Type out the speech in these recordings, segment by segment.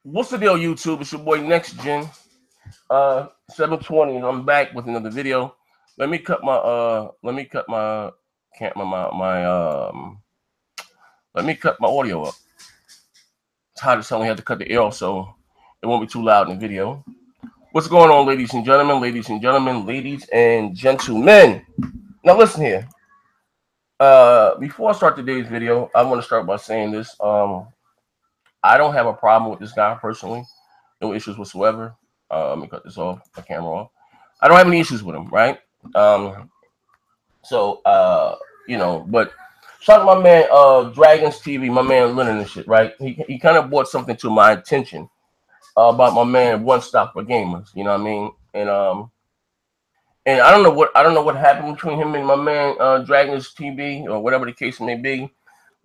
What's the deal, YouTube? It's your boy Next Gen, 720, and I'm back with another video. Let me cut my can't let me cut my audio up. It's hot as hell. We had to cut the air off so it won't be too loud in the video. What's going on, ladies and gentlemen, ladies and gentlemen, ladies and gentlemen? Now listen here. Before I start today's video, I want to start by saying this. I don't have a problem with this guy personally. No issues whatsoever. Let me cut this off, my camera off. I don't have any issues with him, right? But shout out to my man, Dragons TV, my man Lennon and shit, right? He kind of brought something to my attention about my man One Stop for Gamers. You know what I mean? And I don't know what happened between him and my man Dragons TV or whatever the case may be.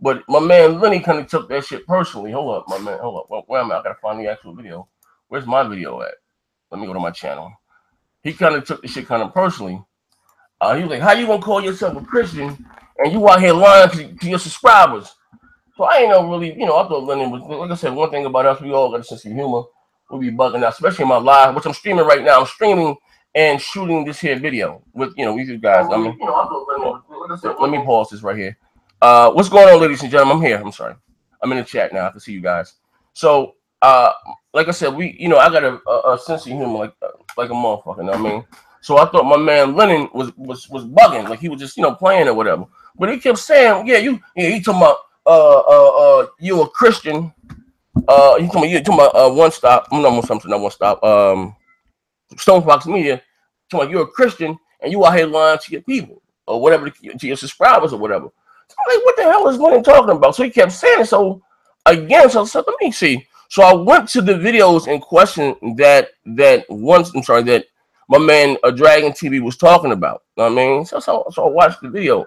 But my man Lenny kind of took that shit personally. Hold up, my man. Hold up. Well, where am I? I gotta find the actual video. Where's my video at? Let me go to my channel. He kind of took the shit kind of personally. He was like, "How you gonna call yourself a Christian and you out here lying to your subscribers?" So I ain't know really, I thought Lenny was, like I said, one thing about us, we all got a sense of humor. We be bugging out, especially in my live, which I'm streaming right now. I'm streaming and shooting this here video with you guys. I mean, let me pause this right here. What's going on, ladies and gentlemen? I'm here. I'm sorry. I'm in the chat now. I can see you guys. So, like I said, I got a sense of humor like a motherfucker. You know what I mean? So I thought my man Lennon was bugging, like he was just playing or whatever. But he kept saying, he talking about you a Christian. You talking about One Stop. I'm not One Stop. Stone Fox Media. Talking about you're a Christian and you out here lying to your people or whatever, to your subscribers or whatever. I'm like, what the hell is Lennon talking about? So he kept saying it. So again, so let me see. So I went to the videos in question that my man Dragon TV was talking about. You know what I mean? So I watched the video.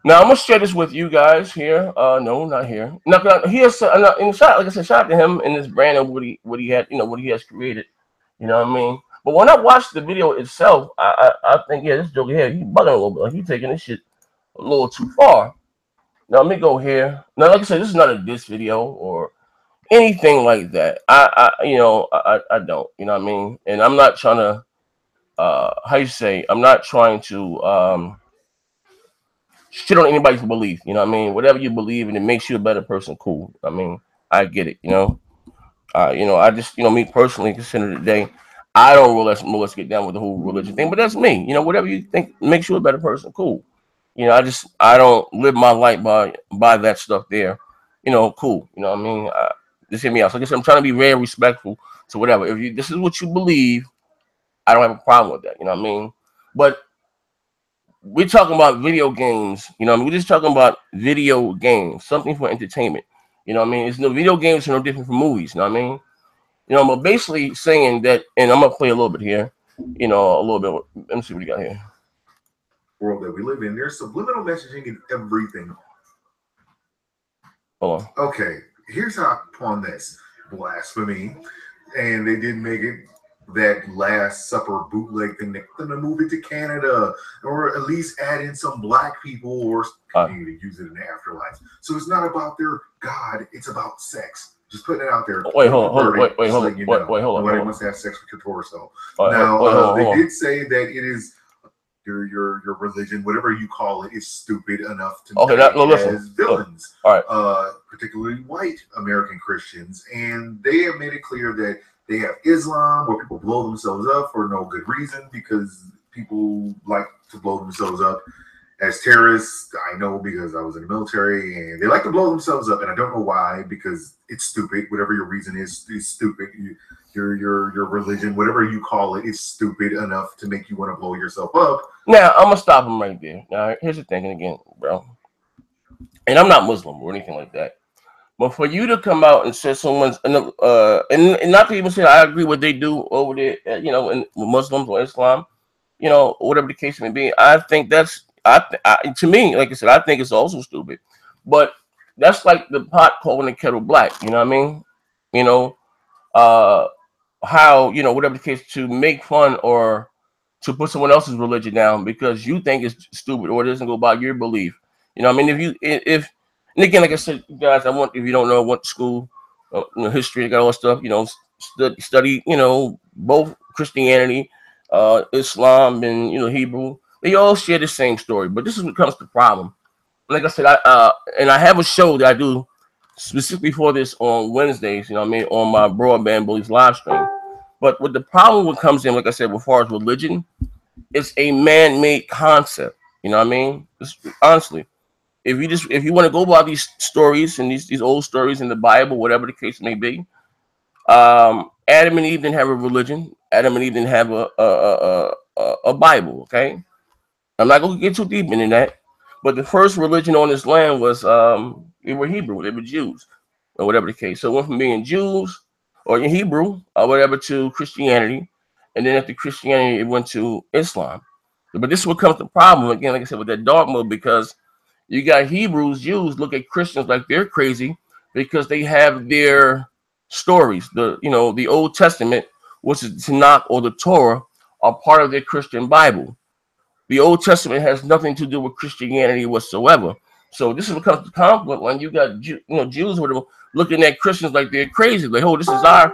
Now I'm gonna share this with you guys here. No, not here. Here's in shot, like I said, shout out to him and his brand and what he had, what he has created. You know what I mean? But when I watched the video itself, I think, this joke here, he bugging a little bit. Like he taking this shit a little too far. Now let me go here. Now, like I said, this is not a diss video or anything like that. I don't. You know what I mean? And I'm not trying to. I'm not trying to shit on anybody's belief. You know what I mean? Whatever you believe and it makes you a better person, cool. I mean, I get it. I just me personally consider today. I don't let's get down with the whole religion thing, but that's me. Whatever you think makes you a better person, cool. I don't live my life by that stuff there. Cool. You know what I mean? Just hear me out. So I guess I'm trying to be very respectful to whatever. If this is what you believe, I don't have a problem with that. You know what I mean? But we're talking about video games. We're just talking about video games, something for entertainment. You know what I mean? It's no video games are no different from movies. You know what I mean? I'm basically saying that, and I'm gonna play a little bit here. A little bit. Let me see what we got here. World that we live in, there's subliminal messaging in everything. Hold on. Okay, here's how upon this blasphemy, and they did make it that Last Supper bootleg thing. They're gonna move it to Canada, or at least add in some black people, or continue to use it in the afterlife. So it's not about their God; it's about sex. Just putting it out there. Wait, hold on. Nobody wants to have sex with your torso. Now, they did say that it is. Your religion, whatever you call it, is stupid enough to as villains, particularly white American Christians. And they have made it clear that they have Islam, where people blow themselves up for no good reason, because people like to blow themselves up as terrorists. I know, because I was in the military, and they like to blow themselves up, and I don't know why, because it's stupid. Whatever your reason is stupid. Your religion, whatever you call it, is stupid enough to make you want to blow yourself up. Now I'm gonna stop him right there. Now here's the thing, and again, bro, and I'm not Muslim or anything like that, but for you to come out and say someone's and not to even say I agree what they do over there, in Muslims or Islam, whatever the case may be, I think that's to me, like I said, I think it's also stupid. But that's like the pot calling the kettle black. You know what I mean? How whatever the case, to make fun or to put someone else's religion down because you think it's stupid or it doesn't go by your belief. I mean, if and again, like I said, guys, if you don't know, I went to school history, I got all that stuff, study, both Christianity, Islam, and Hebrew. They all share the same story, but this is what comes to the problem. Like I said, I have a show that I do specifically for this on Wednesdays, on my Broadband Bullies live stream. But what the problem what comes in, like I said, as far as religion, it's a man-made concept. Honestly, if you want to go by these stories and these old stories in the Bible, whatever the case may be, Adam and Eve didn't have a religion. Adam and Eve didn't have a Bible. Okay, I'm not going to get too deep into that. But the first religion on this land was they were Hebrew, they were Jews, or whatever the case. So it went from being Jews or in Hebrew or whatever to Christianity, and then after Christianity, it went to Islam. But this is what comes to the problem again, like I said, with that dogma, because you got Hebrews, Jews look at Christians like they're crazy because they have their stories. The Old Testament, which is Tanakh or the Torah, are part of their Christian Bible. The Old Testament has nothing to do with Christianity whatsoever. So this is what comes to conflict when you got Jews looking at Christians like they're crazy. Like, oh, this is our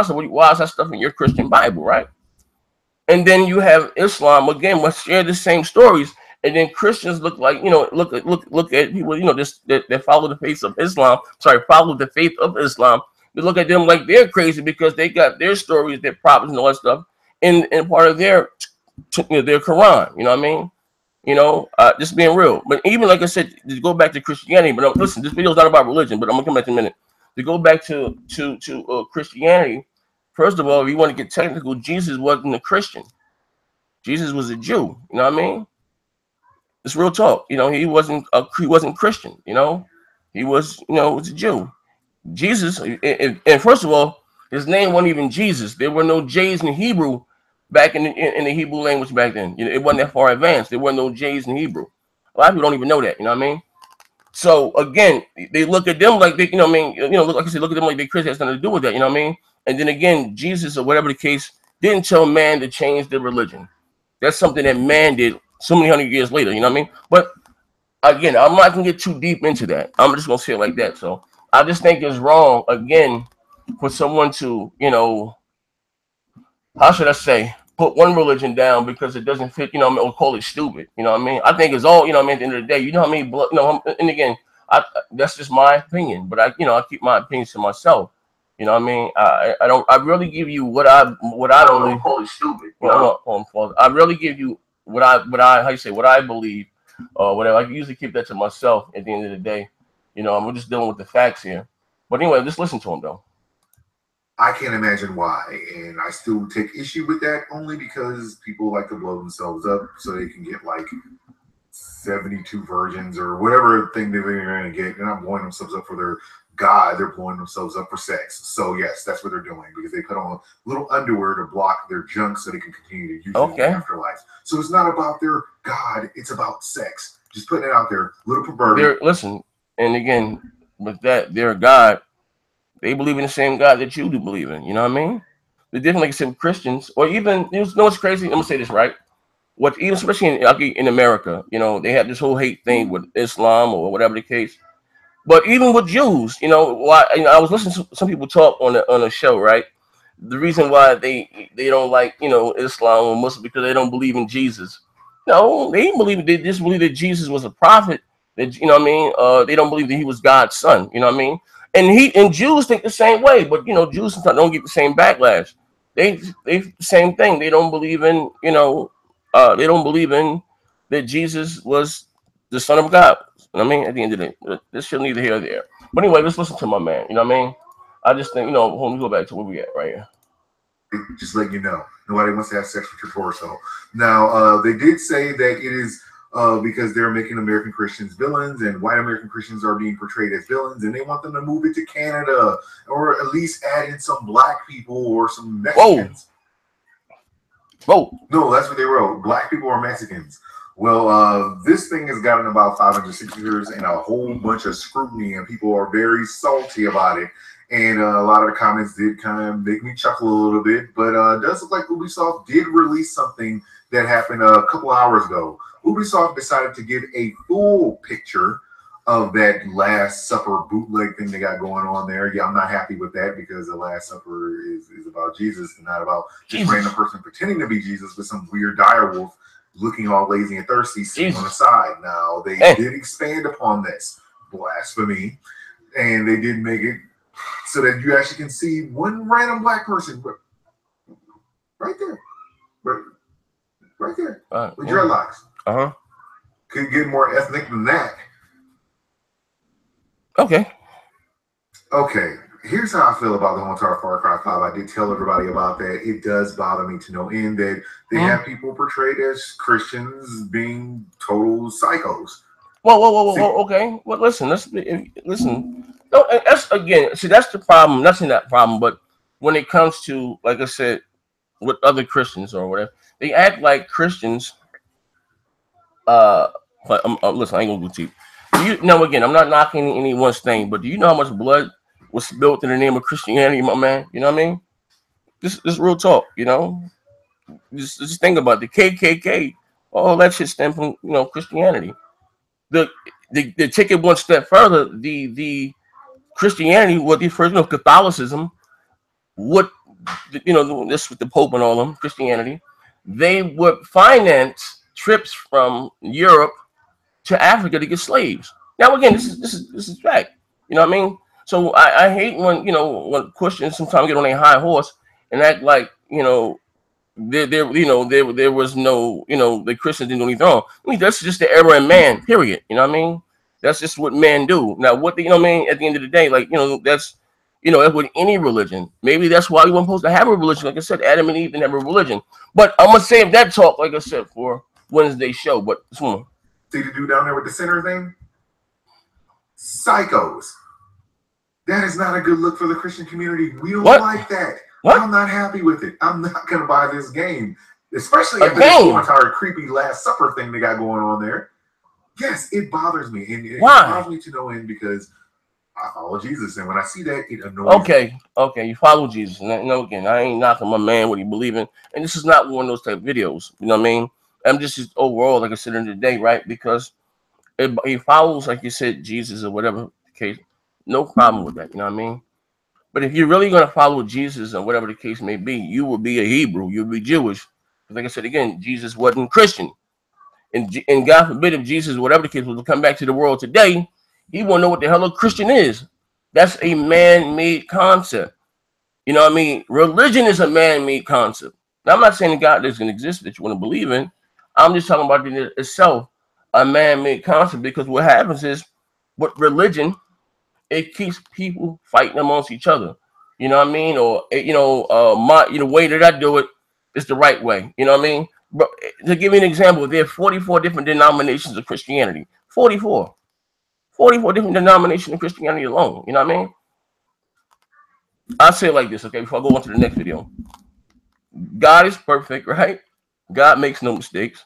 so why is that stuff in your Christian Bible, right? And then you have Islam again, which share the same stories. And then Christians look like, look at people, that follow the faith of Islam. Follow the faith of Islam. They look at them like they're crazy because they got their stories, their prophets, and all that stuff in part of their Quran. You know what I mean? Just being real. But even like I said, to go back to Christianity. But listen, this video is not about religion. But I'm gonna come back in a minute. To go back to Christianity. First of all, if you want to get technical, Jesus wasn't a Christian. Jesus was a Jew. You know what I mean? It's real talk. He wasn't Christian. He was was a Jew. Jesus, and first of all, his name wasn't even Jesus. There were no J's in Hebrew back in the Hebrew language back then. It wasn't that far advanced. There were no J's in Hebrew. A lot of people don't even know that. You know what I mean? So again, they look at them like they, like I said, look at them like they Christian. Has nothing to do with that. You know what I mean? And then again, Jesus or whatever the case didn't tell man to change their religion. That's something that man did so many hundred years later. You know what I mean? But again, I'm not gonna get too deep into that. I'm just gonna say it like that. So I just think it's wrong again for someone to, how should I say, put one religion down because it doesn't fit, or call it stupid. You know what I mean? I think it's all, at the end of the day, how many, and again, that's just my opinion, but I keep my opinions to myself. You know what I mean? I really give you what I don't call it stupid. I really give you what I believe, or whatever. I usually keep that to myself at the end of the day. I'm just dealing with the facts here. But anyway, just listen to him though. I can't imagine why, and I still take issue with that only because people like to blow themselves up so they can get like 72 virgins or whatever thing they're going to get. They're not blowing themselves up for their God, they're blowing themselves up for sex. So yes, that's what they're doing because they put on little underwear to block their junk so they can continue to use it in the afterlife. So it's not about their God, it's about sex. Just putting it out there, little perverted. Listen, and again, with that, their God, they believe in the same God that you do believe in. You know what I mean? The difference, like I said, with Christians, or even, what's crazy? I'm gonna say this right. Even especially in America, they have this whole hate thing with Islam or whatever the case. But even with Jews, why? I was listening to some people talk on a show, right? The reason why they don't like Islam or Muslim because they don't believe in Jesus. No, they believe they just believe that Jesus was a prophet. That they don't believe that he was God's son. You know what I mean? And Jews think the same way, but Jews sometimes don't get the same backlash. They same thing. They don't believe in they don't believe in that Jesus was the son of God. You know what I mean? At the end of the day, this should neither here or there. But anyway, let's listen to my man. You know what I mean? I just think, when we go back to where we at right here. Just letting you know, nobody wants to have sex with your torso. Now, they did say that it is because they're making American Christians villains and white American Christians are being portrayed as villains, and they want them to move it to Canada or at least add in some black people or some Mexicans. Whoa. No, that's what they wrote. Black people or Mexicans. Well, this thing has gotten about 560 years and a whole bunch of scrutiny, and people are very salty about it. And a lot of the comments did kind of make me chuckle a little bit, but it does look like Ubisoft did release something that happened a couple hours ago. Ubisoft decided to give a full picture of that Last Supper bootleg thing they got going on there. Yeah, I'm not happy with that because the Last Supper is about Jesus and not about just random person pretending to be Jesus with some weird direwolf looking all lazy and thirsty sitting on the side. Now, they did expand upon this blasphemy, and they did make it so that you actually can see one random black person right there. Right there. With dreadlocks. Could get more ethnic than that. Okay. Here's how I feel about the whole entire Far Cry 5. I did tell everybody about that. It does bother me to no end that they have people portrayed as Christians being total psychos. Whoa. Okay. Well, listen. No, that's again. See, that's the problem. That's not that problem. But when it comes to, like I said, with other Christians or whatever, they act like Christians. But listen, I ain't gonna go deep. Again, I'm not knocking anyone's thing, but do you know how much blood was spilled in the name of Christianity, my man? You know what I mean? This real talk, you know. Just think about it. The KKK, all that shit stemmed from Christianity. The take it one step further, the Christianity, what the first Catholicism, what this with the Pope and all them Christianity, they would finance trips from Europe to Africa to get slaves. Now again, this is fact. You know what I mean? So I hate when Christians sometimes get on a high horse and act like there was no the Christians didn't do anything wrong. I mean, that's just the error in man. Period. You know what I mean? That's just what men do. Now what what I mean? At the end of the day, like that's with any religion. Maybe that's why we weren't supposed to have a religion. Like I said, Adam and Eve didn't have a religion. But I'm gonna save that talk, like I said, for Wednesday's show. But see the dude down there with the center thing? Psychos. That is not a good look for the Christian community. We don't like that. I'm not happy with it. I'm not going to buy this game. Especially after this entire creepy Last Supper thing they got going on there. Yes, it bothers me. And it bothers me to no end because I follow Jesus. And when I see that, it annoys me. Okay, you follow Jesus. Again, I ain't knocking my man what he believe in. And this is not one of those type of videos. You know what I mean? I'm just overall, like I said in the day, right? Because he follows, like you said, Jesus or whatever the case. No problem with that. You know what I mean? But if you're really going to follow Jesus and whatever the case may be, you will be a Hebrew. You'll be Jewish. Like I said again, Jesus wasn't Christian. And God forbid if Jesus, whatever the case was, to come back to the world today, he won't know what the hell a Christian is. That's a man-made concept. You know what I mean? Religion is a man-made concept. Now, I'm not saying God doesn't exist that you want to believe in. I'm just talking about it itself, a man-made concept, because what happens is, with religion, it keeps people fighting amongst each other. You know what I mean? Or the way that I do it is the right way. You know what I mean? But to give you an example, there are 44 different denominations of Christianity. 44 different denominations of Christianity alone. You know what I mean? I'll say it like this, okay, before I go on to the next video. God is perfect, right? God makes no mistakes.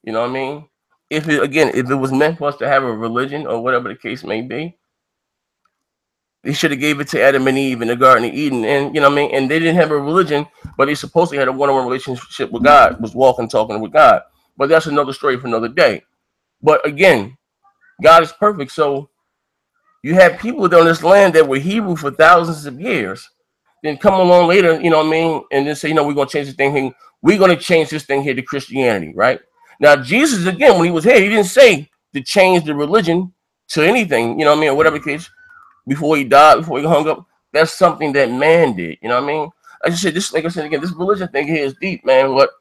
You know what I mean? If it was meant for us to have a religion or whatever the case may be, they should have gave it to Adam and Eve in the Garden of Eden. And you know what I mean? And they didn't have a religion, but they supposedly had a one-on-one relationship with God, was walking, talking with God. But that's another story for another day. But again, God is perfect. So you have people on this land that were Hebrew for thousands of years, then come along later, you know what I mean, and then say, we're going to change this thing here. We're going to change this thing here to Christianity, right? Now, Jesus, again, when he was here, he didn't say to change the religion to anything, you know what I mean, or whatever case, before he died, before he hung up. That's something that man did, you know what I mean? I just said, like I said again, this religion thing here is deep, man. What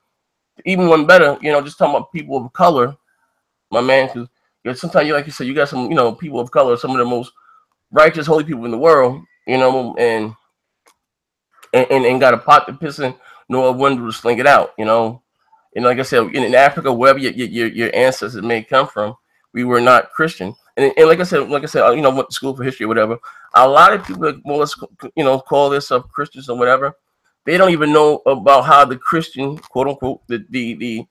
even one better, just talking about people of color, my man, because sometimes, like you said, you got some, people of color, some of the most righteous, holy people in the world, and got a pot to piss in, nor a window to sling it out, And like I said, in Africa, wherever your ancestors may come from, we were not Christian. And like I said, went to school for history or whatever. A lot of people, more or less, call themselves Christians or whatever. They don't even know about how the Christian, quote unquote, the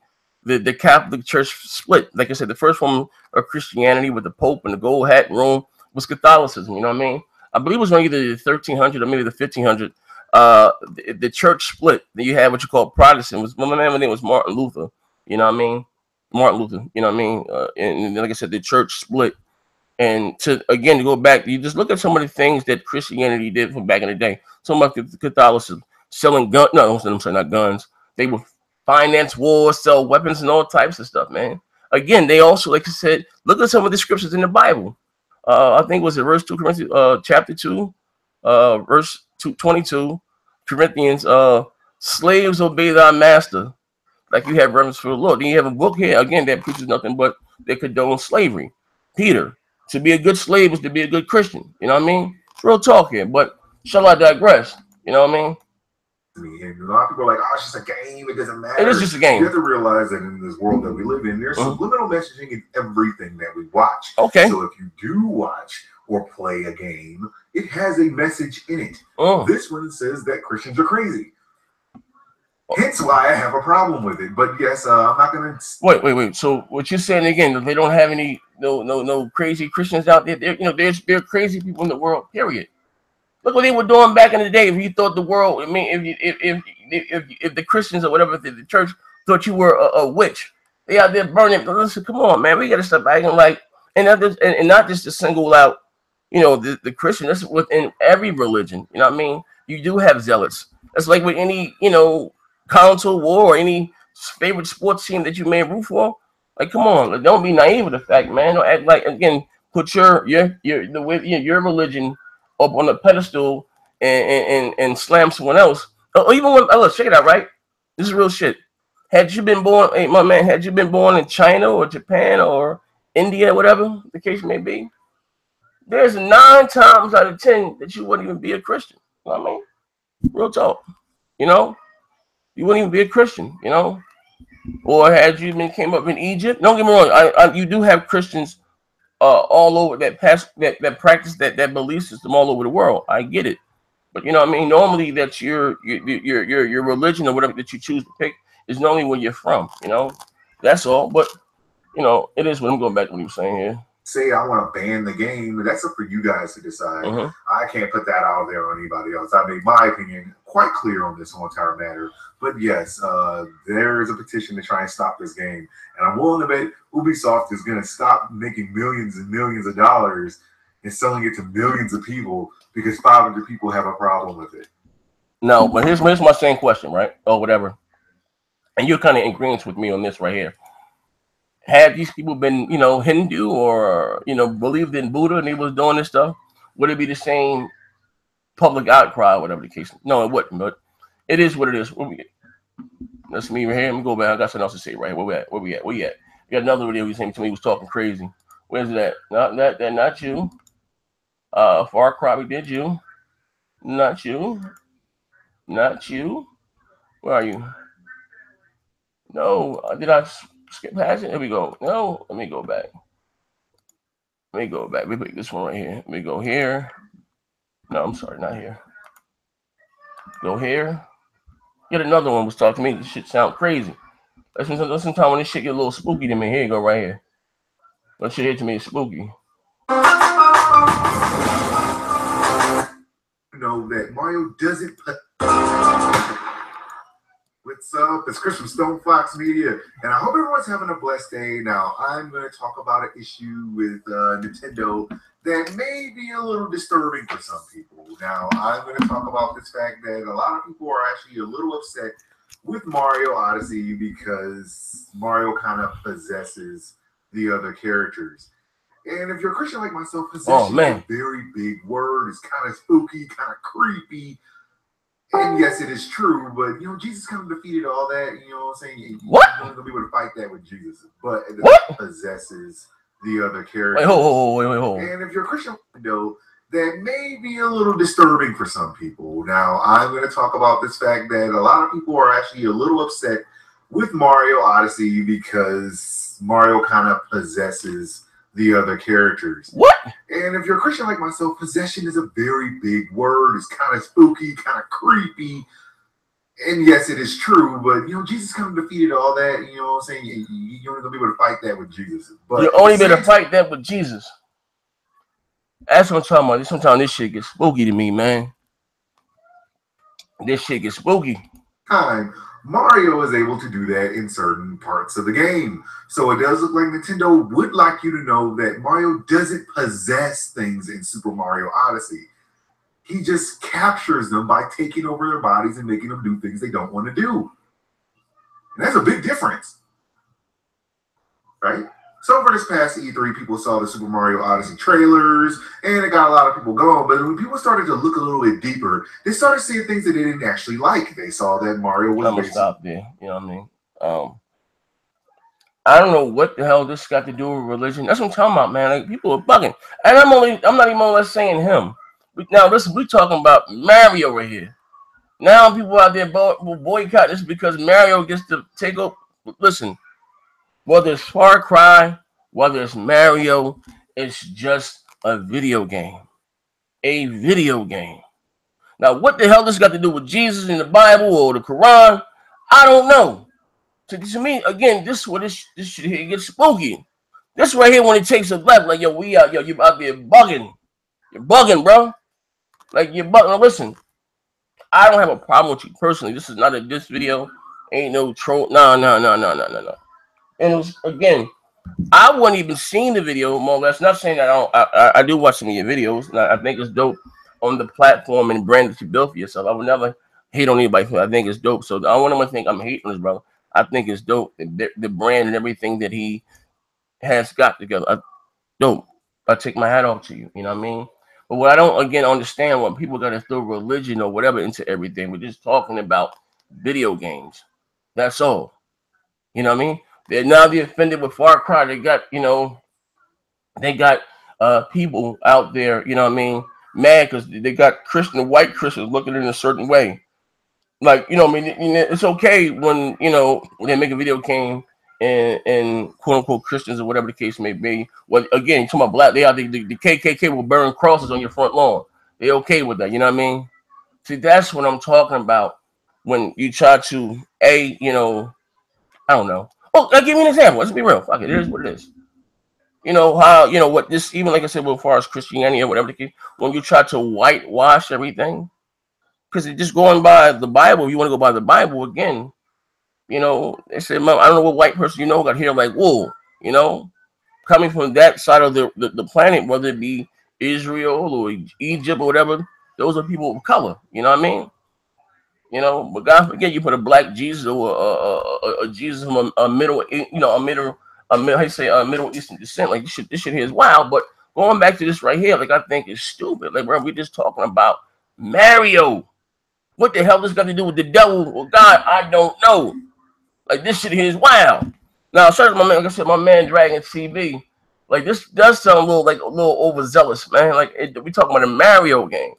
Catholic Church split. Like I said, the first form of Christianity with the Pope and the gold hat in Rome was Catholicism. You know what I mean? I believe it was around either the 1300 or maybe the 1500. The church split. Then you had what you call Protestant. My man's name was Martin Luther. You know what I mean? Martin Luther. You know what I mean? And like I said, the church split. And to go back, you just look at some of the things that Christianity did from back in the day. So much Catholicism, selling guns. No, I'm sorry, not guns. They would finance wars, sell weapons, and all types of stuff, man. Again, they also, like I said, look at some of the scriptures in the Bible. I think it was verse 2 Corinthians, chapter 2, verse 22, Corinthians, slaves obey thy master, like you have reverence for the Lord. Then you have a book here, again, that preaches nothing but they condone slavery. Peter, to be a good slave is to be a good Christian. You know what I mean? Real talk here, but shall I digress? You know what I mean? And a lot of people are like, oh, it's just a game, it doesn't matter. It is just a game. You have to realize that in this world that we live in, there's subliminal messaging in everything that we watch. Okay. So if you do watch or play a game, it has a message in it. This one says that Christians are crazy. Hence why I have a problem with it. But yes, I'm not gonna wait. So what you're saying again, that they don't have any no crazy Christians out there. There are crazy people in the world, period. Look what they were doing back in the day. If you thought the world, I mean, if the Christians or whatever, the church thought you were a witch, they out there burning. Listen, come on, man, we got to stop acting like, and not just to single out, the Christian. That's within every religion. You know what I mean? You do have zealots. That's like with any, console war or any favorite sports team that you may root for. Like, come on, don't be naive with the fact, man. Don't act like, again, put your religion up on a pedestal and slam someone else. Or even when, let's check it out, right? This is real shit. Had you been born, hey, my man, had you been born in China or Japan or India, whatever the case may be, there's 9 times out of 10 that you wouldn't even be a Christian. You know what I mean? Real talk. You wouldn't even be a Christian, Or had you came up in Egypt? Don't get me wrong. You do have Christians all over that practice that belief system all over the world. I get it, but you know what I mean. Normally, that's your religion or whatever that you choose to pick is normally where you're from. That's all. But it is what I'm going back to what you were saying here. Say I want to ban the game, that's up for you guys to decide. I can't put that out there on anybody else. I made my opinion quite clear on this whole entire matter. But yes, there is a petition to try and stop this game. And I'm willing to bet Ubisoft is going to stop making millions and millions of dollars and selling it to millions of people because 500 people have a problem with it. No, but here's my same question, right? Or whatever. And you're kind of in agreement with me on this right here. Had these people been, Hindu or, believed in Buddha and they was doing this stuff, would it be the same public outcry or whatever the case? No, it wouldn't, but it is what it is. Where we get? That's me right here. Let me go back. I got something else to say right here. Where we at? We got another video he sent to me. He was talking crazy. Where's that? Not you. Far Cry, did you? Not you. Where are you? No, did I skip past it? There we go. No, let me go back. We pick this one right here. Let me go here. No, I'm sorry, not here. Go here. Get another one was talking to me. This shit sound crazy. Listen time when this shit get a little spooky to me. Here you go, right here. That shit here to me is spooky. That Mario doesn't put. What's up? It's Chris from Stone Fox Media, and I hope everyone's having a blessed day. Now, I'm going to talk about an issue with Nintendo that may be a little disturbing for some people. Now, I'm going to talk about this fact that a lot of people are actually a little upset with Mario Odyssey because Mario kind of possesses the other characters. And if you're a Christian like myself, possession is a very big word. It's kind of spooky, kind of creepy. And yes, it is true, but Jesus kind of defeated all that. You know what I'm saying? What? You're not gonna be able to fight that with Jesus, but it possesses the other characters. Wait. And if you're a Christian, that may be a little disturbing for some people. Now, I'm going to talk about this fact that a lot of people are actually a little upset with Mario Odyssey because Mario kind of possesses the other characters. What? And if you're a Christian like myself, possession is a very big word. It's kind of spooky, kind of creepy. And yes, it is true, but Jesus kind of defeated all that. You know what I'm saying? You're only gonna be able to fight that with Jesus. But you're only able to fight that with Jesus. That's what I'm talking about. Sometimes this shit gets spooky to me, man. This shit gets spooky. Time, Mario is able to do that in certain parts of the game. So it does look like Nintendo would like you to know that Mario doesn't possess things in Super Mario Odyssey. He just captures them by taking over their bodies and making them do things they don't want to do. And that's a big difference, right? So for this past E3, people saw the Super Mario Odyssey trailers, and it got a lot of people going. But when people started to look a little bit deeper, they started seeing things that they didn't actually like. They saw that Mario was. I'm gonna stop there. You know what I mean? I don't know what the hell this got to do with religion. That's what I'm talking about, man. Like, people are bugging, and I'm not even only saying him. Now listen, we're talking about Mario right here. Now people out there will boycott this because Mario gets to take over. Listen, whether it's Far Cry, whether it's Mario, it's just a video game. A video game. Now, what the hell this got to do with Jesus in the Bible or the Quran? I don't know. To me, again, this shit here gets spooky. This right here, when it takes a left, like, yo, you out there bugging. You're bugging, bro. Like, you're bugging. Now, listen, I don't have a problem with you personally. This is not a diss video. Ain't no troll. No. And it was, again, I wouldn't even seen the video, more or less. Not saying that I do watch some of your videos, and I think it's dope on the platform and brand that you built for yourself. I would never hate on anybody. I think it's dope. So I don't want anyone to think I'm hating on this brother. I think it's dope. The brand and everything that he has got together. Dope. I take my hat off to you. You know what I mean? But what I don't, again, understand when people got to throw religion or whatever into everything. We're just talking about video games. That's all. You know what I mean? They're offended with Far Cry. They got, people out there, you know what I mean, mad because they got white Christians looking in a certain way. Like, you know what I mean? It's okay when, when they make a video game and quote unquote Christians or whatever the case may be. Well, again, talking about black, the KKK will burn crosses on your front lawn. They're okay with that. You know what I mean? See, that's what I'm talking about when you try to, I don't know. Oh, I'll give you an example. Let's be real. Fuck it. It is what it is. You know how, what this, even like I said, as far as Christianity or whatever the case, when you try to whitewash everything, because it's just going by the Bible. You want to go by the Bible again. They say, I don't know what white person got here like wool. Coming from that side of the planet, whether it be Israel or Egypt or whatever, those are people of color. You know what I mean? But God forbid you put a black Jesus or a Jesus from a Middle Eastern descent. Like this shit here is wild. But going back to this right here, like, I think it's stupid. Like, bro, we're just talking about Mario. What the hell this got to do with the devil or God? I don't know. Like, this shit here is wild. Now, certainly, my man, like I said, my man Dragon TV, like, this does sound a little overzealous, man. Like, we talking about a Mario game.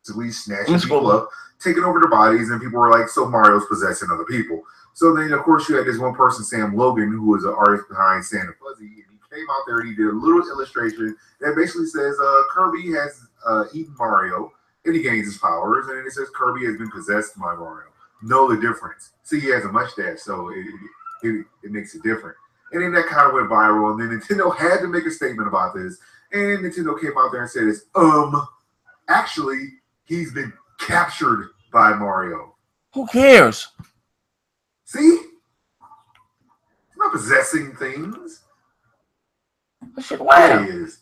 So we snatching people up, taking over their bodies, and people were like, so Mario's possessing other people. So then, of course, you had this one person, Sam Logan, who was an artist behind Santa Fuzzy, and he came out there and he did a little illustration that basically says Kirby has eaten Mario, and he gains his powers, and then it says Kirby has been possessed by Mario. Know the difference. See, he has a mustache, so it makes it different. And then that kind of went viral, and then Nintendo had to make a statement about this, and Nintendo came out there and said, actually, he's been captured by Mario. Who cares? See? He's not possessing things. That shit wild. He is.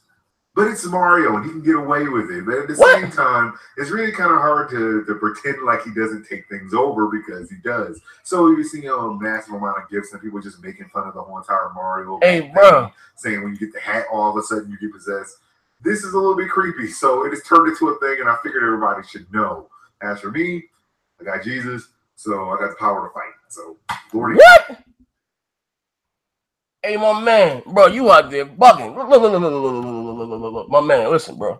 But it's Mario, and he can get away with it. But at the same time, it's really kind of hard to pretend like he doesn't take things over, because he does. So you see a massive amount of gifts and people just making fun of the whole entire Mario thing, bro, saying when you get the hat, all of a sudden you get possessed. This is a little bit creepy. So it has turned into a thing, and I figured everybody should know. As for me, I got Jesus, so I got the power to fight. So, glory. What? Hey, my man, bro, you out there bugging. Look, my man, listen, bro.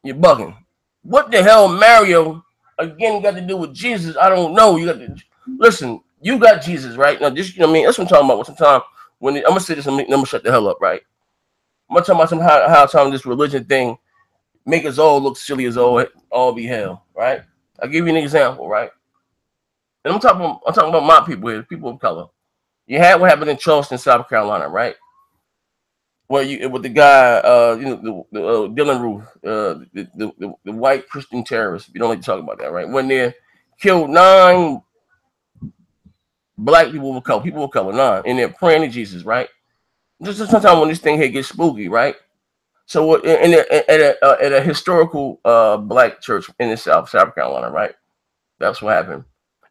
You're bugging. What the hell Mario, again, got to do with Jesus? I don't know. You got to listen. You got Jesus, right? Now, just, what I mean? That's what I'm talking about. Sometimes when I'm going to say this, I'm going to shut the hell up, right? I'm going to talk about how this religion thing make us all look silly as all be hell, right? I'll give you an example, right? And I'm talking about my people here, people of color. You had what happened in Charleston, South Carolina, right? Where with the guy, Dylan Roof, the white Christian terrorist. You don't like to talk about that, right? When they killed 9 black people of color, and they're praying to Jesus, right? Just sometimes when this thing here gets spooky, right? So at a historical black church in the South Carolina, right? That's what happened.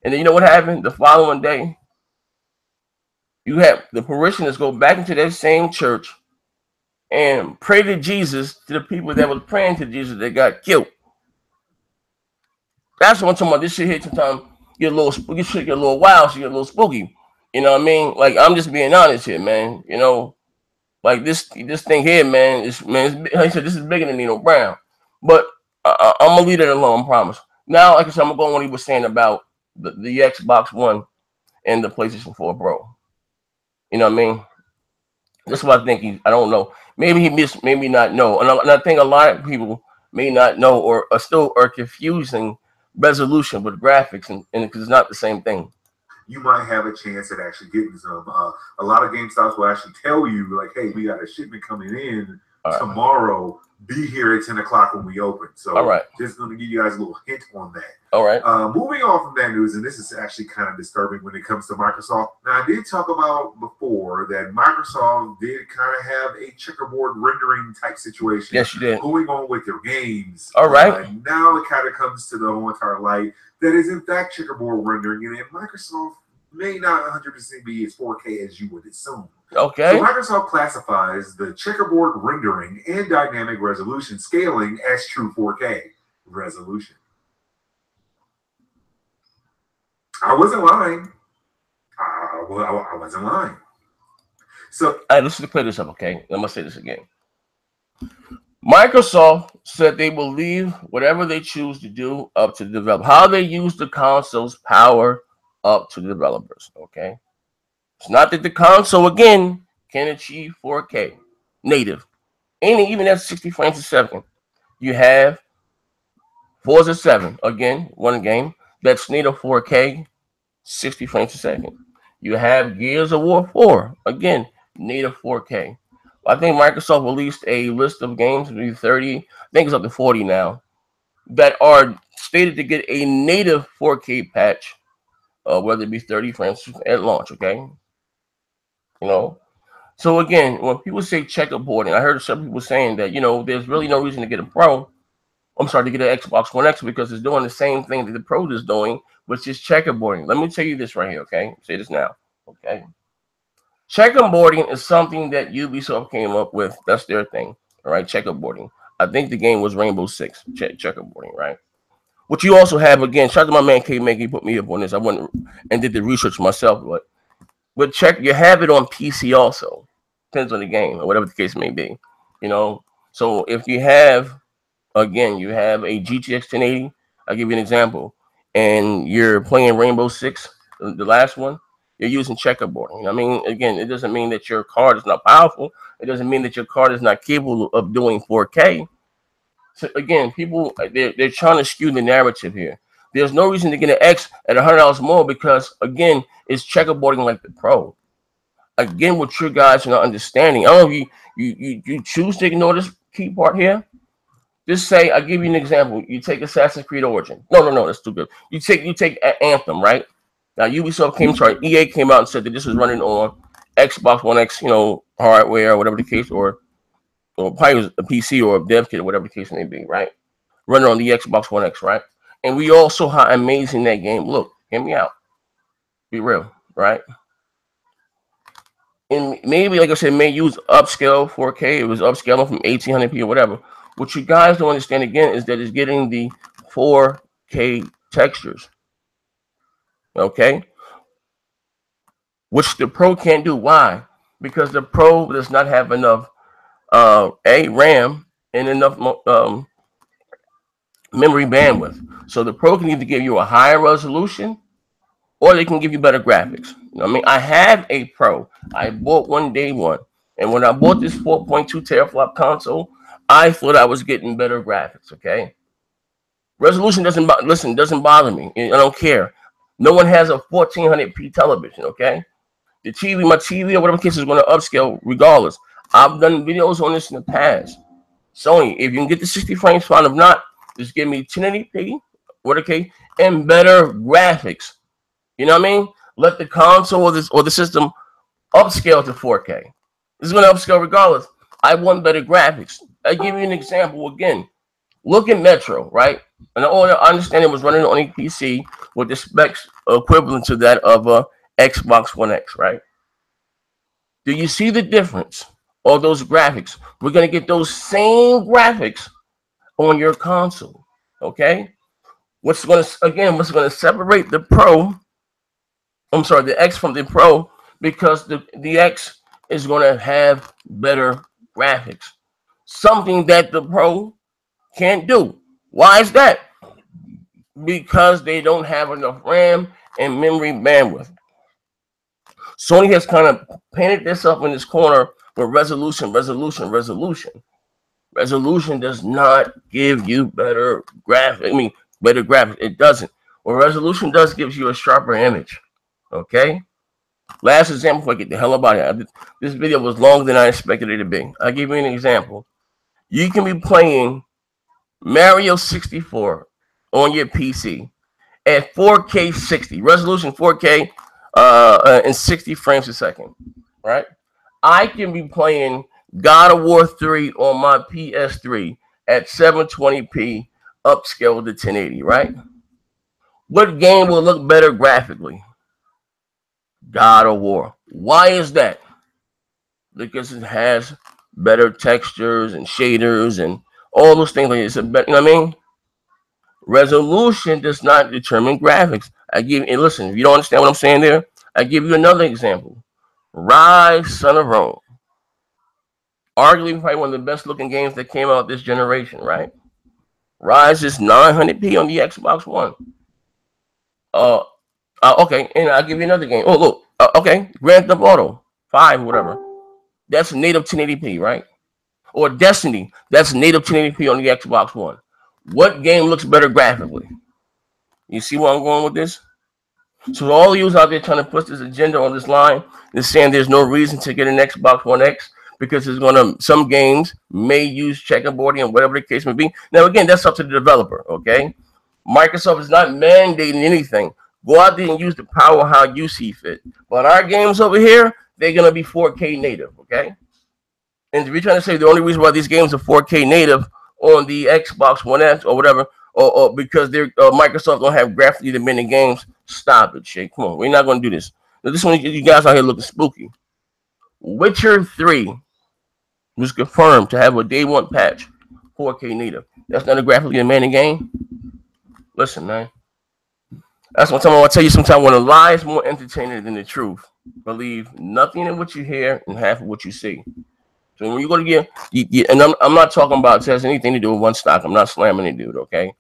And then you know what happened? The following day, you have the parishioners go back into that same church and pray to Jesus, to the people that was praying to Jesus that got killed. That's what I'm talking about. This shit here sometimes get a little, you should get a little wild, so you get a little spooky. You know what I mean? Like, I'm just being honest here, man. You know, like this thing here, man. Like I said, this is bigger than Nino Brown. But I'm gonna leave it alone. I promise. Now, like I said, I'm gonna go on what he was saying about the Xbox One and the PlayStation 4 Pro. You know what I mean? That's what I think. I don't know. Maybe he missed. Maybe not know. And I think a lot of people may not know or are confusing resolution with graphics, and because it's not the same thing. You might have a chance at actually getting some. A lot of GameStops will actually tell you, like, hey, we got a shipment coming in tomorrow. Be here at 10 o'clock when we open. So just going to give you guys a little hint on that. All right. Moving on from that news, and this is actually kind of disturbing when it comes to Microsoft. Now, I did talk about before that Microsoft did kind of have a checkerboard rendering type situation. Yes, you did. Going on with their games. All right. Now it kind of comes to the whole entire light that is in fact checkerboard rendering, and Microsoft may not 100% be as 4K as you would assume. Okay. So Microsoft classifies the checkerboard rendering and dynamic resolution scaling as true 4K resolution. I wasn't lying. I wasn't lying. So, let's clear this up, okay? I'm gonna say this again. Microsoft said they will leave whatever they choose to do up to the developer. How they use the console's power up to the developers, okay? It's not that the console, again, can achieve 4K native. And even at 60 frames a second. You have Forza 7, again, one game that's native 4K, 60 frames a second. You have Gears of War 4, again, native 4K. I think Microsoft released a list of games, maybe 30, I think it's up to 40 now, that are stated to get a native 4K patch, whether it be 30 frames at launch, okay? You know? So again, when people say checkerboarding, I heard some people saying that, you know, there's really no reason to get a Pro. I'm sorry, to get an Xbox One X because it's doing the same thing that the Pro is doing, which is checkerboarding. Let me tell you this right here, okay? Say this now, okay? Checkerboarding is something that Ubisoft came up with. That's their thing, all right? Checkerboarding. I think the game was Rainbow Six, checkerboarding, right? What you also have, again, shout out to my man K-Make, he put me up on this. I went and did the research myself, but with you have it on PC also. Depends on the game or whatever the case may be, you know? So if you have, again, you have a GTX 1080, I'll give you an example, and you're playing Rainbow Six, the last one, you're using checkerboarding. I mean, again, it doesn't mean that your card is not powerful. It doesn't mean that your card is not capable of doing 4K. So again, people, they're trying to skew the narrative here. There's no reason to get an X at $100 more because, again, it's checkerboarding like the Pro. Again, what you guys are not understanding. I don't know if you choose to ignore this key part here. Just say, I'll give you an example. You take Assassin's Creed Origin. No, that's too good. You take Anthem, right? Now, Ubisoft EA came out and said that this was running on Xbox One X, you know, hardware or whatever the case, or probably was a PC or a dev kit or whatever the case may be, right? Running on the Xbox One X, right? And we all saw how amazing that game looked. Hear me out. Be real, right? And maybe, like I said, may use upscale 4K. It was upscaling from 1800p or whatever. What you guys don't understand, again, is that it's getting the 4K textures. Okay? Which the Pro can't do. Why? Because the Pro does not have enough RAM and enough memory bandwidth. So the Pro can either give you a higher resolution or they can give you better graphics. You know what I mean? I have a Pro. I bought one day one. And when I bought this 4.2 teraflop console, I thought I was getting better graphics, okay? Resolution doesn't bother me. I don't care. No one has a 1400p television, okay? The TV, my TV or whatever case is going to upscale regardless. I've done videos on this in the past. Sony, if you can get the 60 frames, fine. If not, just give me 1080p, 4K, and better graphics. You know what I mean? let the console or the system upscale to 4K. It's going to upscale regardless. I want better graphics. I give you an example again. Look at Metro, right? And I understand it was running on a PC with the specs equivalent to that of a Xbox One X, right? Do you see the difference? All those graphics. We're going to get those same graphics on your console, okay? What's going to separate the X from the Pro, because the X is going to have better graphics. Something that the Pro can't do. Why is that? Because they don't have enough RAM and memory bandwidth. Sony has kind of painted this up in this corner with resolution. Resolution does not give you better graphics. Better graphics. It doesn't. What resolution does gives you a sharper image. Okay? Last example before I get the hell about it. This video was longer than I expected it to be. I'll give you an example. You can be playing Mario 64 on your PC at 4K 60, resolution 4K and 60 frames a second, right? I can be playing God of War 3 on my PS3 at 720p upscaled to 1080, right? What game will look better graphically? God of War. Why is that? Because it has better textures and shaders and all those things. Like it's a better, you know what I mean? Resolution does not determine graphics. Listen, if you don't understand what I'm saying there, I give you another example. Rise, Son of Rome. Arguably probably one of the best looking games that came out this generation, right? Rise is 900p on the Xbox One. Okay, and I'll give you another game. Oh, look. Okay, Grand Theft Auto 5, whatever. That's native 1080p, right? Or Destiny, that's native 1080p on the Xbox One. What game looks better graphically? You see where I'm going with this? So all of you out there trying to push this agenda on this line is saying there's no reason to get an Xbox One X because some games may use checkerboarding and whatever the case may be. Now, again, that's up to the developer, okay? Microsoft is not mandating anything. Go out there and use the power how you see fit. But our games over here, they're going to be 4K native, okay? And if you're trying to say the only reason why these games are 4K native on the Xbox One X or whatever, or because they're Microsoft don't have graphically demanding games, stop it, Shay. Come on, we're not going to do this. Now, this one, you guys out here looking spooky. Witcher 3 was confirmed to have a day one patch, 4K native. That's not a graphically demanding game. Listen, man. That's what I'll tell you sometimes, when a lie is more entertaining than the truth, believe nothing in what you hear and half of what you see. So when you go to get, and I'm not talking about it has anything to do with one stock. I'm not slamming the dude, okay?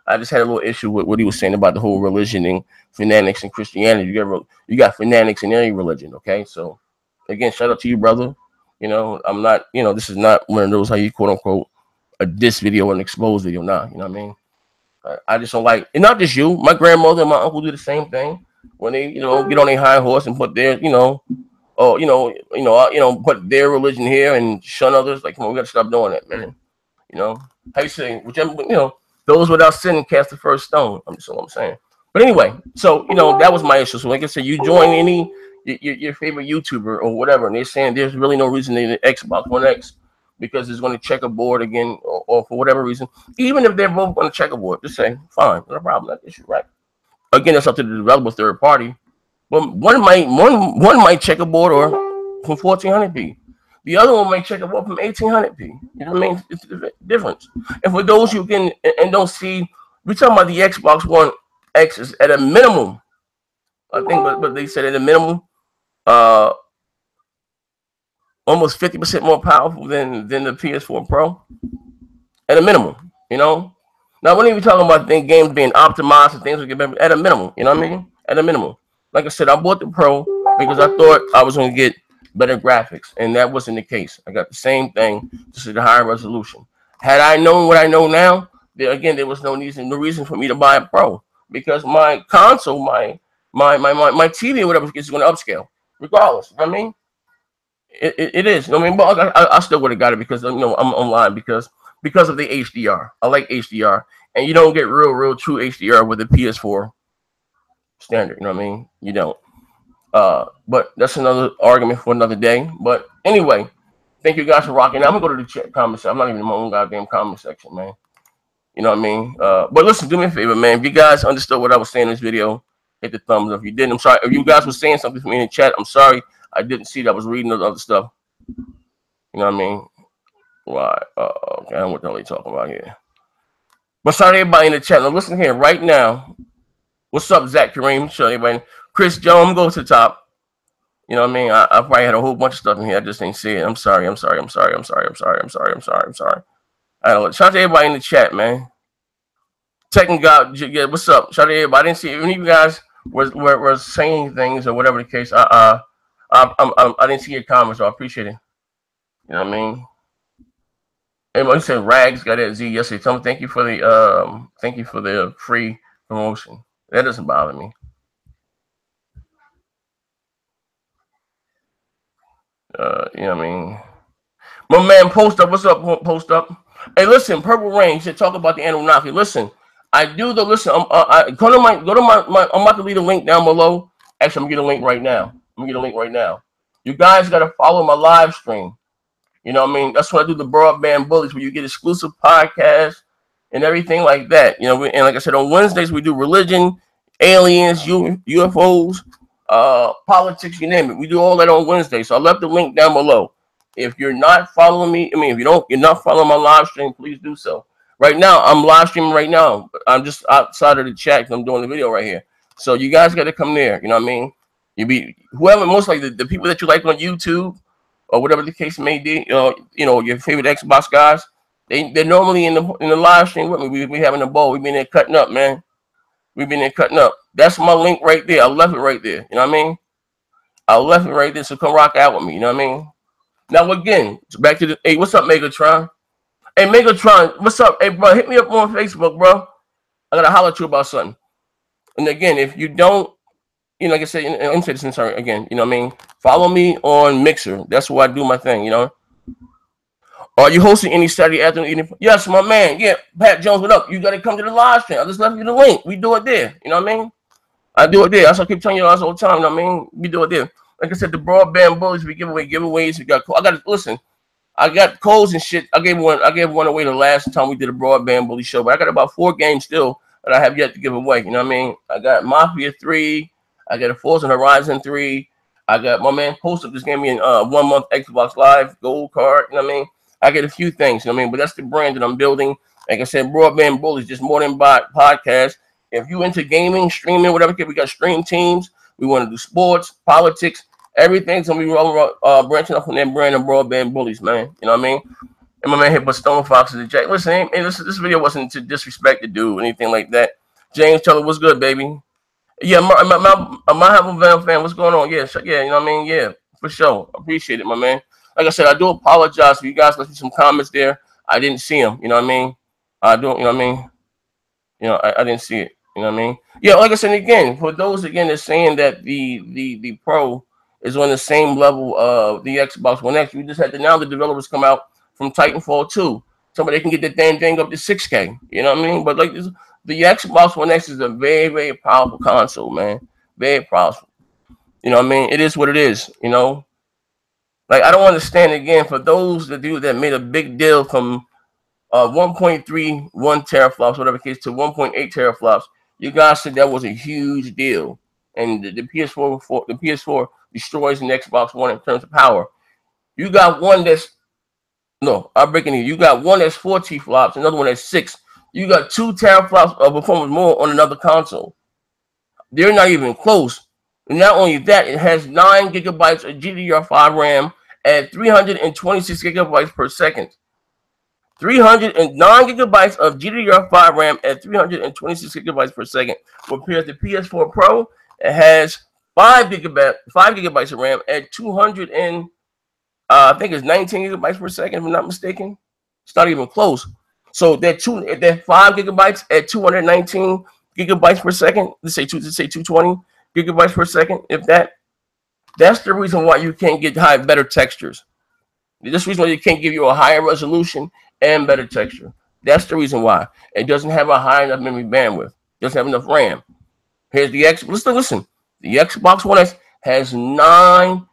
I just had a little issue with what he was saying about the whole religion and fanatics and Christianity. You got fanatics in any religion, okay? So again, shout out to you, brother. You know, I'm not, this is not one of those how you quote unquote a diss video or an exposed video. Nah, you know what I mean? I just don't like, and not just you. My grandmother and my uncle do the same thing when they, get on a high horse and put their, put their religion here and shun others. Like, come on, we got to stop doing that, man. How you say, whichever, those without sin cast the first stone. That's what I'm saying. But anyway, so that was my issue. So like I said, you join any your favorite YouTuber or whatever, and they're saying there's really no reason to need an Xbox One X because it's going to check a board again, or for whatever reason. Even if they're both going to check a board, just say fine, no problem, not issue, right? Again, it's up to the developer, third party. Well, one might check a board or from 1400p. The other one might check a board from 1800p. You know what I mean? It's the difference. And for those who can and don't see, we're talking about the Xbox One X is at a minimum. I think, but they said at a minimum, almost 50% more powerful than the PS4 Pro. At a minimum, Now, we're not even talking about games being optimized and things will get better. At a minimum, you know what I mean? At a minimum. Like I said, I bought the Pro because I thought I was going to get better graphics, and that wasn't the case. I got the same thing, just at a higher resolution. Had I known what I know now, there was no reason for me to buy a Pro, because my console, my TV or whatever is going to upscale, regardless. You know what I mean? It is. I mean, but I still would have got it because I'm online because of the HDR. I like HDR, and you don't get real true HDR with the PS4 standard. You know what I mean? You don't. But that's another argument for another day. But anyway, thank you guys for rocking. Now I'm gonna go to the chat comment section. I'm not even in my own goddamn comment section, man. You know what I mean? But listen, do me a favor, man. If you guys understood what I was saying in this video, hit the thumbs up. If you didn't, I'm sorry. If you guys were saying something to me in the chat, I'm sorry. I didn't see that. I was reading the other stuff. You know what I mean? Why? Okay, I don't know what the hell they talking about here. But sorry, everybody in the chat. Now listen here right now. What's up, Zach Kareem? Show everybody. Chris Joe, I'm going to the top. You know what I mean? I probably had a whole bunch of stuff in here. I just ain't see it. I'm sorry. Shout out to everybody in the chat, man. Tekken God, yeah, what's up? Shout out to everybody. I didn't see any of you guys were saying things or whatever the case. I didn't see your comments, so I appreciate it. You know what I mean? Everybody said Rags got that Z yesterday. Tell me thank you for the free promotion. That doesn't bother me. You know what I mean? My man Post Up, what's up, Post Up? Hey, listen, Purple Rain said talk about the Anunnaki. Listen, I do the listen. Go to my. I'm about to leave a link down below. Actually, I'm gonna get a link right now. You guys got to follow my live stream. You know what I mean? That's when I do the Broadband Bullies, where you get exclusive podcasts and everything like that. You know, and like I said, on Wednesdays we do religion, aliens, UFOs, politics, you name it. We do all that on Wednesday. So I left the link down below. If you're not following me, if you're not following my live stream, please do so. Right now, I'm live streaming right now. I'm just outside of the chat because I'm doing the video right here. So you guys got to come there. You know what I mean? You be whoever, most likely the people that you like on YouTube or whatever the case may be. You know your favorite Xbox guys. They're normally in the live stream with me. We having a ball. We've been there cutting up, man. We've been there cutting up. That's my link right there. I left it right there. You know what I mean? I left it right there. So come rock out with me. You know what I mean? Now again, back to the hey, what's up, Megatron? Hey, Megatron, what's up? Hey, bro, hit me up on Facebook, bro. I gotta holler at you about something. And again, if you don't, like I said, I'm saying this again. You know what I mean? Follow me on Mixer. That's where I do my thing. You know. Are you hosting any Saturday afternoon? Yes, my man. Yeah, Pat Jones, what up? You gotta come to the live stream. I just left you the link. We do it there. You know what I mean? I do it there. That's what I keep telling you guys all the time. You know what I mean? We do it there. Like I said, the Broadband Bullies, we give away giveaways. I got codes and shit. I gave one away the last time we did a Broadband Bully show, but I got about 4 games still that I have yet to give away. You know what I mean? I got Mafia 3. I got a Forza Horizon 3. I got my man Post Up just gave me a 1 month Xbox Live gold card. You know what I mean? I get a few things. You know what I mean? But that's the brand that I'm building. Like I said, Broadband Bullies, just more than podcast. If you into gaming, streaming, whatever, we got stream teams. We want to do sports, politics, everything's gonna be branching off from that brand of Broadband Bullies, man. You know what I mean? And my man here, but Stone Fox is the Jack. Listen, this video wasn't to disrespect the dude or anything like that. James Teller, what's good, baby? Yeah, my Hamilton fan, what's going on? Yeah, you know what I mean? Yeah, for sure. Appreciate it, my man. Like I said, I do apologize for you guys. Left me some comments there. I didn't see them. You know what I mean? I don't. You know what I mean? You know, I didn't see it. You know what I mean? Yeah, like I said again, for those again that's saying that the Pro is on the same level of the Xbox One X, we just had to now the developers come out from Titanfall 2, so they can get the damn thing up to 6K. You know what I mean? But like this, the Xbox One X is a very, very powerful console, man. Very powerful. You know what I mean? It is what it is. You know, like I don't understand again for those that made a big deal from 1.31 teraflops, whatever case, to 1.8 teraflops. You guys said that was a huge deal, and the PS4 destroys the Xbox One in terms of power. You got one that's I'm breaking it. You got one that's 4 teraflops, another one that's 6. You got 2 teraflops of performance more on another console. They're not even close. And not only that, it has 9 gigabytes of GDDR5 RAM at 326 gigabytes per second. 309 gigabytes of GDDR5 RAM at 326 gigabytes per second. Compared to PS4 Pro, it has 5 gigabytes of RAM at 200 and I think it's 19 gigabytes per second, if I'm not mistaken. It's not even close. So that 5 gigabytes at 219 gigabytes per second. Let's say 220 gigabytes per second. If that's the reason why you can't get better textures. This reason why you can't give you a higher resolution and better texture. That's the reason why. It doesn't have a high enough memory bandwidth. It doesn't have enough RAM. Here's the Listen. The Xbox One X has 9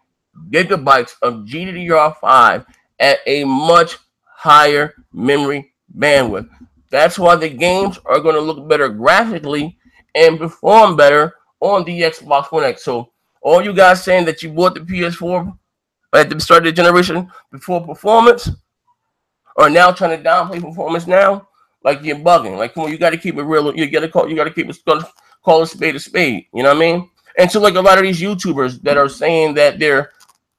gigabytes of GDDR5 at a much higher memory bandwidth. That's why the games are going to look better graphically and perform better on the Xbox One X. So all you guys saying that you bought the PS4 at the start of the generation before performance, are now trying to downplay performance now, like you're bugging. Like, come on, you got to keep it real. You got to keep it, call a spade a spade. You know what I mean? And so, like a lot of these YouTubers that are saying that they're,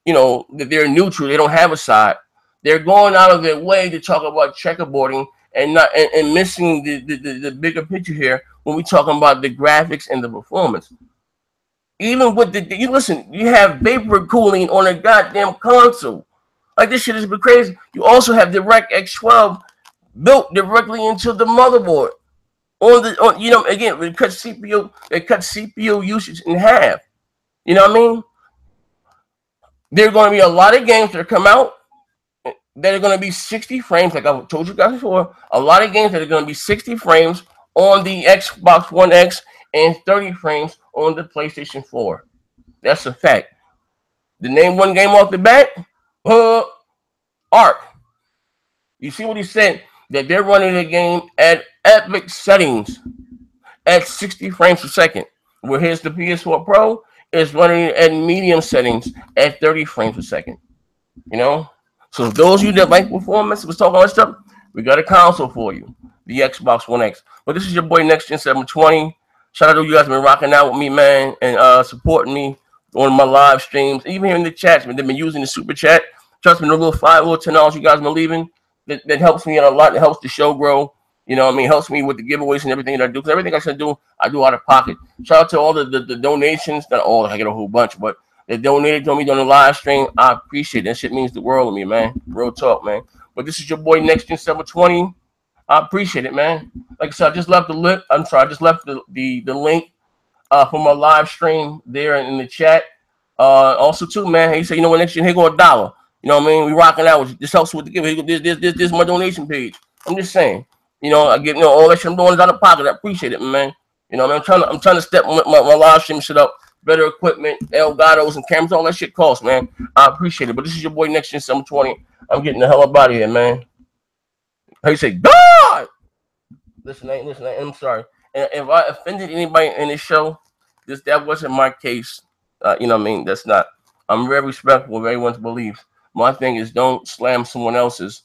that they're neutral, they don't have a side. They're going out of their way to talk about checkerboarding and not and missing the bigger picture here when we talking about the graphics and the performance. Even with you have vapor cooling on a goddamn console. Like, this shit has been crazy. You also have DirectX 12 built directly into the motherboard. Again, they cut CPU usage in half. You know what I mean? There are going to be a lot of games that come out that are going to be 60 frames, like I told you guys before. A lot of games that are going to be 60 frames on the Xbox One X and 30 frames on the PlayStation 4. That's a fact. The name one game off the bat, Ark. You see what he said? That they're running the game at epic settings at 60 frames per second. Where here's the PS4 Pro is running at medium settings at 30 frames per second. So those of you that like performance, was talking about stuff, we got a console for you, the Xbox One X. But this is your boy Next Gen 720. Shout out to you guys been rocking out with me, man, and supporting me on my live streams, even here in the chats. They've been using the super chat. Trust me, the little $5 you guys been leaving, that helps me out a lot. It helps the show grow. You know what I mean? Helps me with the giveaways and everything that I do. Because everything I should do, I do out of pocket. Shout out to all the donations. Not all, I get a whole bunch, but they donated to me on the live stream. I appreciate it. That shit means the world to me, man. Real talk, man. But this is your boy Next Gen 720. I appreciate it, man. Like I said, I just left the link. I'm sorry, I just left the link for my live stream there in the chat. Also, too, man, he said, what, Next Gen, here go $1. You know what I mean? We rocking out. This helps with the give. This is my donation page. I'm just saying. I get all that shit I'm doing is out of pocket. I appreciate it, man. I'm trying to step my live stream shit up. Better equipment, Elgatos and cameras, all that shit costs, man. I appreciate it. But this is your boy Next Gen 720. I'm getting the hell up out of here, man. How you say, God? Listen, I'm sorry. And if I offended anybody in this show, that wasn't my case. You know what I mean? That's not. I'm very respectful of everyone's beliefs. My thing is, don't slam someone else's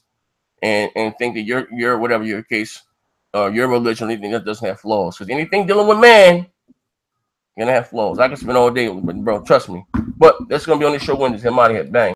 and think that your whatever your case or your religion or anything that doesn't have flaws. Because anything dealing with man, you're gonna have flaws. I can spend all day, but bro, trust me. But that's gonna be on the show when I'm out of here. Bang.